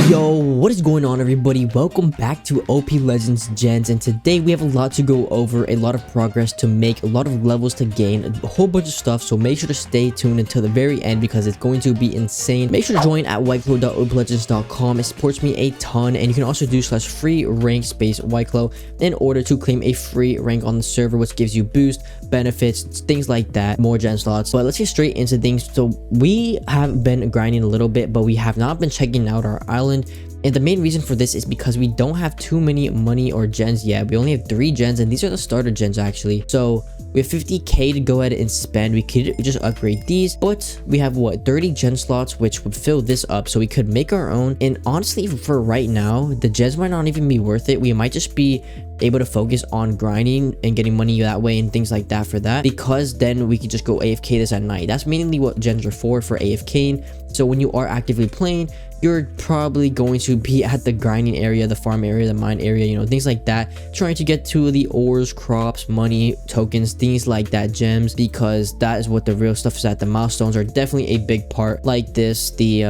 Yo, what is going on, everybody? Welcome back to OPLegends Gens, and today we have a lot to go over, a lot of progress to make, a lot of levels to gain, a whole bunch of stuff. So make sure to stay tuned until the very end because it's going to be insane. Make sure to join at whiteclaw.oplegends.com. It supports me a ton, and you can also do /free rank space whiteclaw in order to claim a free rank on the server, which gives you boost, benefits, things like that, more gen slots. But let's get straight into things. So we have been grinding a little bit, but we have not been checking out our island. And the main reason for this is because we don't have too many money or gens yet. We only have 3 gens, and these are the starter gens actually. So we have 50k to go ahead and spend. We could just upgrade these, but we have what, 30 gen slots, which would fill this up, so we could make our own. And honestly, for right now, the gens might not even be worth it. We might just be able to focus on grinding and getting money that way and things like that for that, because then we could just go AFK this at night. That's mainly what gens are for AFKing. So when you are actively playing, you're probably going to be at the grinding area, the farm area, the mine area, you know, things like that, trying to get to the ores, crops, money, tokens, things like that, gems, because that is what the real stuff is at. The milestones are definitely a big part, like this, the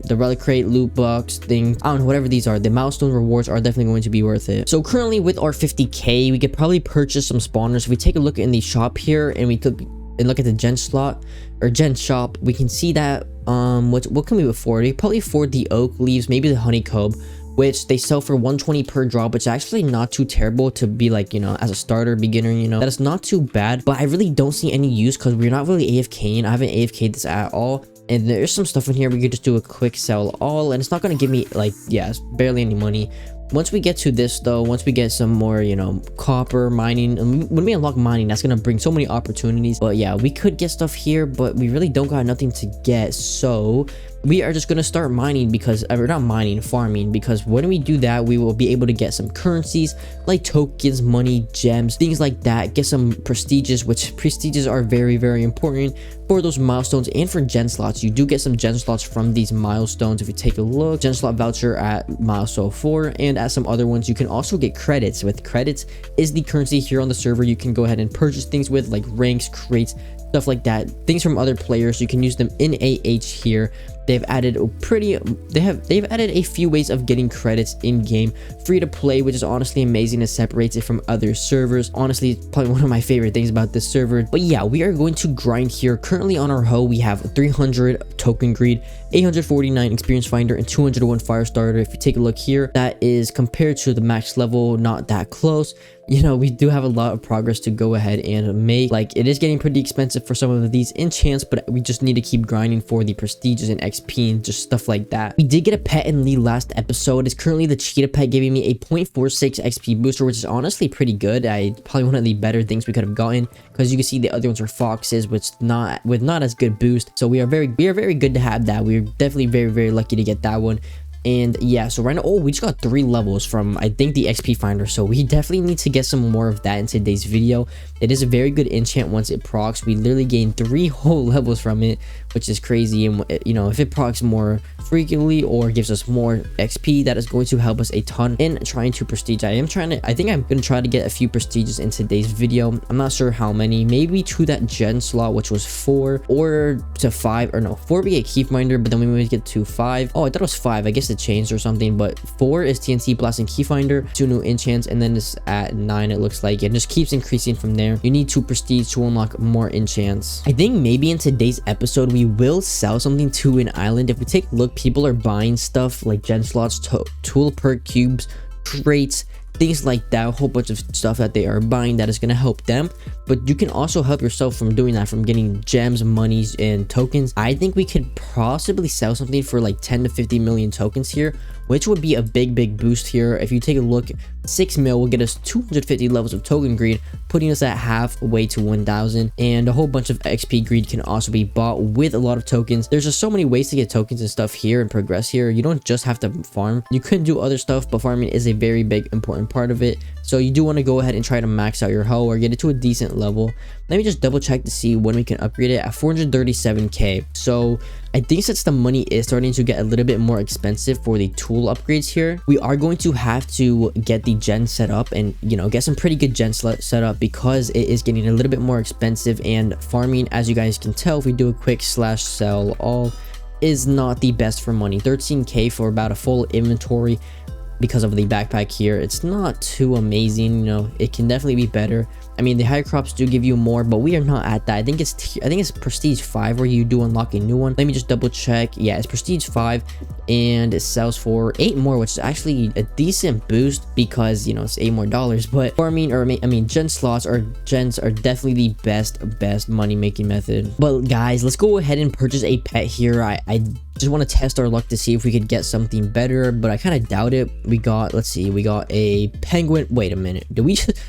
relic crate, loot box thing, I don't know, whatever these are, the milestone rewards are definitely going to be worth it. So currently with our 50k, we could probably purchase some spawners. If we take a look in the shop here and we look at the gen slot or gen shop, we can see that what can we afford? We probably afford the oak leaves, maybe the honeycomb, which they sell for 120 per drop, which is actually not too terrible to be like, you know, as a starter beginner, you know, that is not too bad. But I really don't see any use because we're not really AFKing. I haven't AFK'd this at all, and there's some stuff in here we could just do a quick sell all, and it's not going to give me like, yeah, barely any money. Once we get to this though, once we get some more, you know, copper mining, and when we unlock mining, that's gonna bring so many opportunities. But yeah, we could get stuff here, but we really don't got nothing to get, so we are just gonna start mining, because we're not mining, farming, because when we do that, we will be able to get some currencies like tokens, money, gems, things like that, get some prestiges, which prestiges are very, very important for those milestones and for gen slots. You do get some gen slots from these milestones. If you take a look, gen slot voucher at milestone 4, and at some other ones, you can also get credits. With credits is the currency here on the server you can go ahead and purchase things with, like ranks, crates, stuff like that, things from other players. You can use them in AH here. They've added they've added a few ways of getting credits in game, free to play, which is honestly amazing. It separates it from other servers. Honestly, it's probably one of my favorite things about this server. But yeah, we are going to grind here. Currently on our HOE, we have 300 token greed, 849 experience finder, and 201 fire starter. If you take a look here, that is compared to the max level, not that close. You know, we do have a lot of progress to go ahead and make. Like, it is getting pretty expensive for some of these enchants, but we just need to keep grinding for the prestiges and XP and just stuff like that. We did get a pet in the last episode. It's currently the cheetah pet, giving me a 0.46 XP booster, which is honestly pretty good. Probably one of the better things we could have gotten, because you can see the other ones are foxes, which not as good boost. So we are very good to have that. We're definitely very lucky to get that one. And yeah, so right now, oh, we just got 3 levels from, I think, the XP finder, so we definitely need to get some more of that in today's video. It is a very good enchant once it procs. We literally gained 3 whole levels from it, which is crazy. And you know, if it procs more frequently or gives us more XP, that is going to help us a ton in trying to prestige. I think I'm gonna try to get a few prestiges in today's video. I'm not sure how many, maybe to that gen slot, which was 4, or to 5, or no, 4 we get key finder, but then we maybe get to 5. Oh, I thought it was 5. I guess it changed or something, but 4 is TNT blast and key finder, 2 new enchants, and then it's at 9, it looks like. It just keeps increasing from there. You need 2 prestige to unlock more enchants. I think maybe in today's episode we will sell something to an island. If we take a look, people are buying stuff like gen slots, tool perk cubes, crates, things like that, a whole bunch of stuff that they are buying that is going to help them. But you can also help yourself from doing that, from getting gems, monies, and tokens. I think we could possibly sell something for like 10 to 50 million tokens here, which would be a big boost here. If you take a look, 6 mil will get us 250 levels of token greed, putting us at halfway to 1000, and a whole bunch of XP greed can also be bought with a lot of tokens. There's just so many ways to get tokens and stuff here and progress here. You don't just have to farm. You could do other stuff, but farming is a very big important part of it. So you do want to go ahead and try to max out your HOE or get it to a decent level. Let me just double check to see when we can upgrade it at 437k. So I think since the money is starting to get a little bit more expensive for the tool upgrades here, we are going to have to get the gen set up and, you know, get some pretty good gen set up, because it is getting a little bit more expensive. And farming, as you guys can tell, if we do a quick /sell all, is not the best for money. 13k for about a full inventory because of the backpack here. It's not too amazing, you know. It can definitely be better. I mean, the higher crops do give you more, but we are not at that. I think it's prestige 5 where you do unlock a new one. Let me just double check. Yeah, it's prestige 5 and it sells for 8 more, which is actually a decent boost because, you know, it's $8 more. But farming, or I mean gen slots or gens are definitely the best money making method. But guys, let's go ahead and purchase a pet here. I just want to test our luck to see if we could get something better, but I kind of doubt it. We got, let's see, we got a penguin. Wait a minute, did we just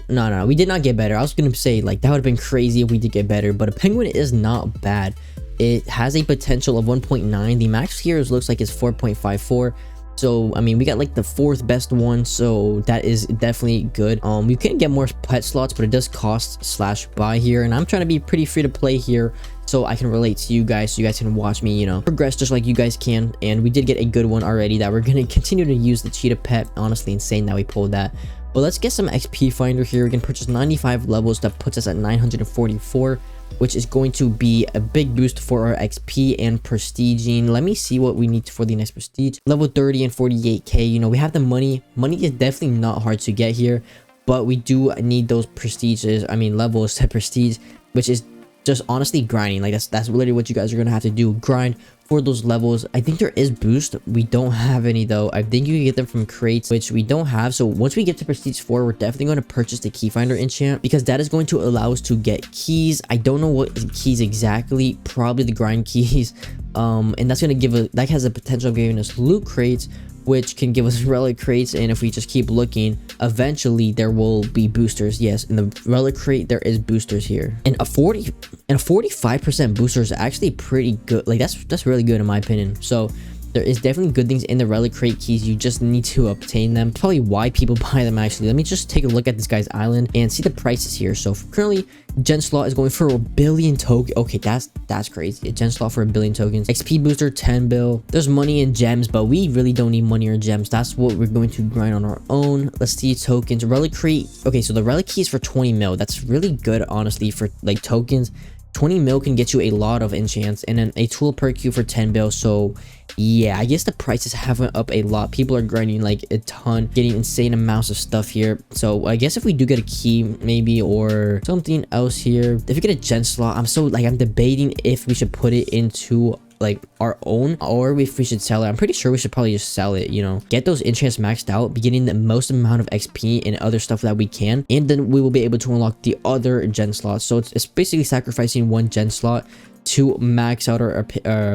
no, we did not get better. I was gonna say, like, that would have been crazy if we did get better, but a penguin is not bad. It has a potential of 1.9. The max here looks like it's 4.54. So I mean, we got like the 4th best one, so that is definitely good. You can get more pet slots, but it does cost /buy here, and I'm trying to be pretty free to play here so I can relate to you guys, so you guys can watch me, you know, progress just like you guys can. And we did get a good one already that we're gonna continue to use, the cheetah pet. Honestly insane that we pulled that. But let's get some XP finder here. We can purchase 95 levels. That puts us at 944, which is going to be a big boost for our XP and prestiging. Let me see what we need for the next prestige. Level 30 and 48k. You know, we have the money. Money is definitely not hard to get here, but we do need those prestiges. I mean, levels to prestige, which is just honestly grinding. Like that's literally what you guys are gonna have to do, grind for those levels. I think there is boost. We don't have any though. I think you can get them from crates, which we don't have. So once we get to prestige 4, we're definitely going to purchase the key finder enchant, because that is going to allow us to get keys. I don't know what keys exactly, probably the grind keys, and that's going to that has a potential of giving us loot crates, which can give us relic crates. And if we just keep looking, eventually there will be boosters. Yes, in the relic crate there is boosters here, and a 45% booster is actually pretty good. Like that's really good in my opinion. So there is definitely good things in the relic crate keys. You just need to obtain them. Probably why people buy them actually. Let me just take a look at this guy's island and see the prices here. So currently gen slot is going for 1 billion token. Okay, that's crazy. A gen slot for 1 billion tokens. XP booster 10 bill. There's money in gems, but we really don't need money or gems. That's what we're going to grind on our own. Let's see tokens. Relic crate. Okay, so the relic key is for 20 mil. That's really good honestly for like tokens. 20 mil can get you a lot of enchants, and then a tool per queue for 10 bill. So yeah, I guess the prices have went up a lot. People are grinding like a ton, getting insane amounts of stuff here. So I guess if we do get a key maybe or something else here, if we get a gen slot, I'm debating if we should put it into like our own, or if we should sell it. I'm pretty sure we should probably just sell it, you know, get those enchants maxed out, be getting the most amount of XP and other stuff that we can, and then we will be able to unlock the other gen slots. So it's basically sacrificing one gen slot to max out our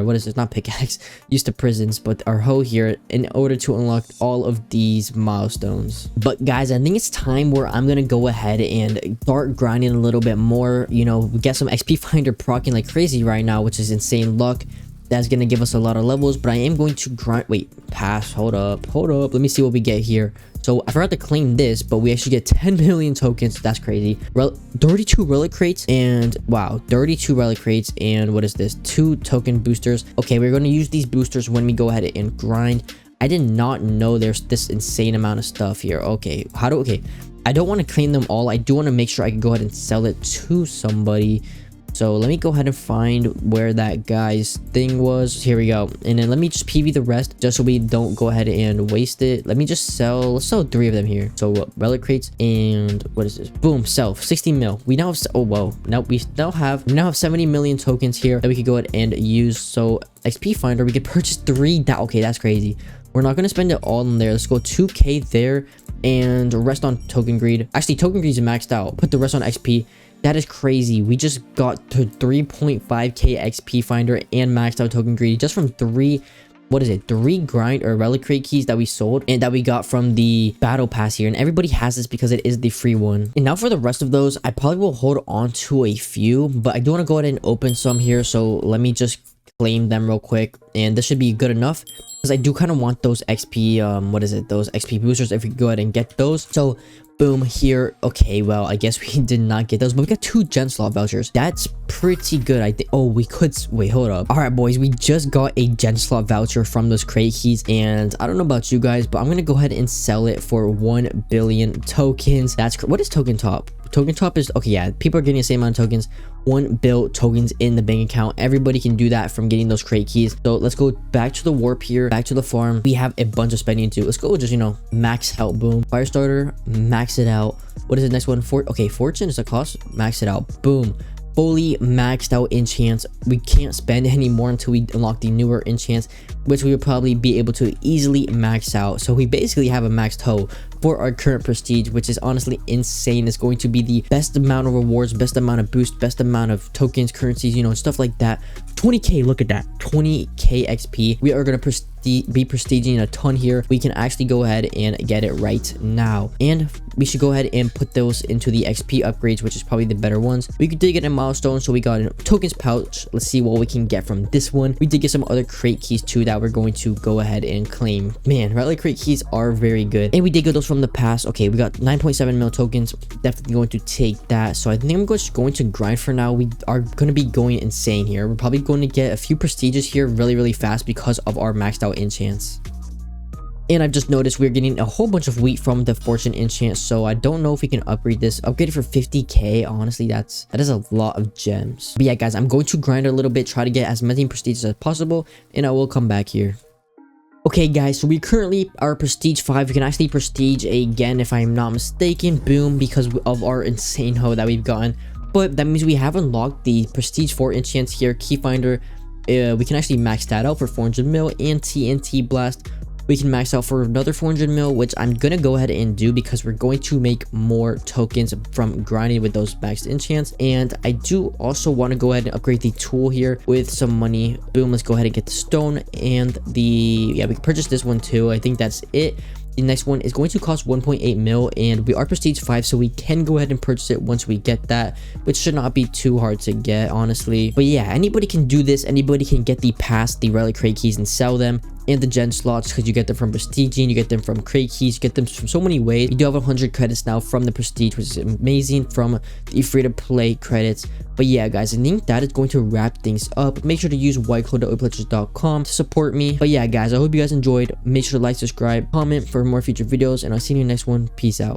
what is it, not pickaxe, used to prisons, but our hoe here, in order to unlock all of these milestones. But guys, I think it's time where I'm gonna go ahead and start grinding a little bit more. You know, we get some XP finder procking like crazy right now, which is insane luck. That's gonna give us a lot of levels, but I am going to grind. Wait, pass, hold up, let me see what we get here. So I forgot to claim this, but we actually get 10 million tokens. That's crazy. 32 relic crates, and wow, 32 relic crates, and what is this, 2 token boosters. Okay, we're going to use these boosters when we go ahead and grind. I did not know there's this insane amount of stuff here. Okay, okay, I don't want to claim them all. I do want to make sure I can go ahead and sell it to somebody. So let me go ahead and find where that guy's thing was. Here we go. And then let me just PV the rest, just so we don't go ahead and waste it. Let me just let's sell 3 of them here. So relic crates, and what is this? Boom, sell 60 mil. We now have, oh whoa, now we now have 70 million tokens here that we could go ahead and use. So XP finder, we could purchase 3. Okay, that's crazy. We're not going to spend it all in there. Let's go 2k there, and rest on token greed. Actually, token greed is maxed out. Put the rest on XP. That is crazy. We just got to 3.5k XP finder and maxed out token greedy just from 3 grind or relic crate keys that we sold and that we got from the battle pass here. And everybody has this because it is the free one. And now for the rest of those, I probably will hold on to a few, but I do want to go ahead and open some here. So let me just claim them real quick, and this should be good enough. because I do kind of want those XP, those XP boosters if we go ahead and get those. So boom, here. Okay, well, I guess we did not get those, but we got 2 gen slot vouchers. That's pretty good. I think. Oh, we could wait, hold up. All right, boys, we just got a gen slot voucher from those crate keys, and I don't know about you guys, but I'm gonna go ahead and sell it for 1 billion tokens. That's what is token top? Token top is okay. Yeah, people are getting the same amount of tokens. 1 bill tokens in the bank account. Everybody can do that from getting those crate keys. So let's go back to the warp here, back to the farm. We have a bunch of spending to do. Let's go just, you know, max out. Boom. Fire starter, max it out. What is the next one? Okay, fortune is a cost. Max it out. Boom. Fully maxed out enchants. We can't spend anymore until we unlock the newer enchants, which we would probably be able to easily max out. So we basically have a maxed HOE for our current prestige, which is honestly insane. It's going to be the best amount of rewards, best amount of boost, best amount of tokens, currencies, you know, stuff like that. 20k, look at that, 20k XP. We are going to be prestiging a ton here. We can actually go ahead and get it right now, and we should go ahead and put those into the XP upgrades, which is probably the better ones. We did get a milestone, so we got a tokens pouch. Let's see what we can get from this one. We did get some other crate keys too that we're going to go ahead and claim. Man, rally crate keys are very good, and we did get those from the past. Okay, we got 9.7 mil tokens. Definitely going to take that. So I think I'm just going to grind for now. We are going to be going insane here. We're probably going to get a few prestiges here really fast because of our maxed out enchants. And I've just noticed we're getting a whole bunch of wheat from the fortune enchant, so I don't know if we can upgrade this. Upgrade it for 50k. Honestly, that is a lot of gems. But yeah, guys, I'm going to grind a little bit, try to get as many prestiges as possible, and I will come back here. Okay, guys, so we currently are prestige 5. We can actually prestige again if I'm not mistaken. Boom, because of our insane HOE that we've gotten. But that means we have unlocked the prestige 4 enchants here. Key finder, we can actually max that out for 400 mil, and TNT blast we can max out for another 400 mil, which I'm gonna go ahead and do because we're going to make more tokens from grinding with those maxed enchants. And I do also want to go ahead and upgrade the tool here with some money. Boom, let's go ahead and get the stone and we can purchase this one too. I think that's it. The next one is going to cost 1.8 mil, and we are prestige 5, so we can go ahead and purchase it once we get that, which should not be too hard to get, honestly. But yeah, anybody can do this. Anybody can get the pass, the relic crate keys, and sell them, and the gen slots, because you get them from prestiging, you get them from crate keys, you get them from so many ways. We do have 100 credits now from the prestige, which is amazing, from the free-to-play credits. But yeah, guys, I think that is going to wrap things up. Make sure to use whitecode.oplegends.com to support me. But yeah, guys, I hope you guys enjoyed. Make sure to like, subscribe, comment for more future videos, and I'll see you in the next one. Peace out.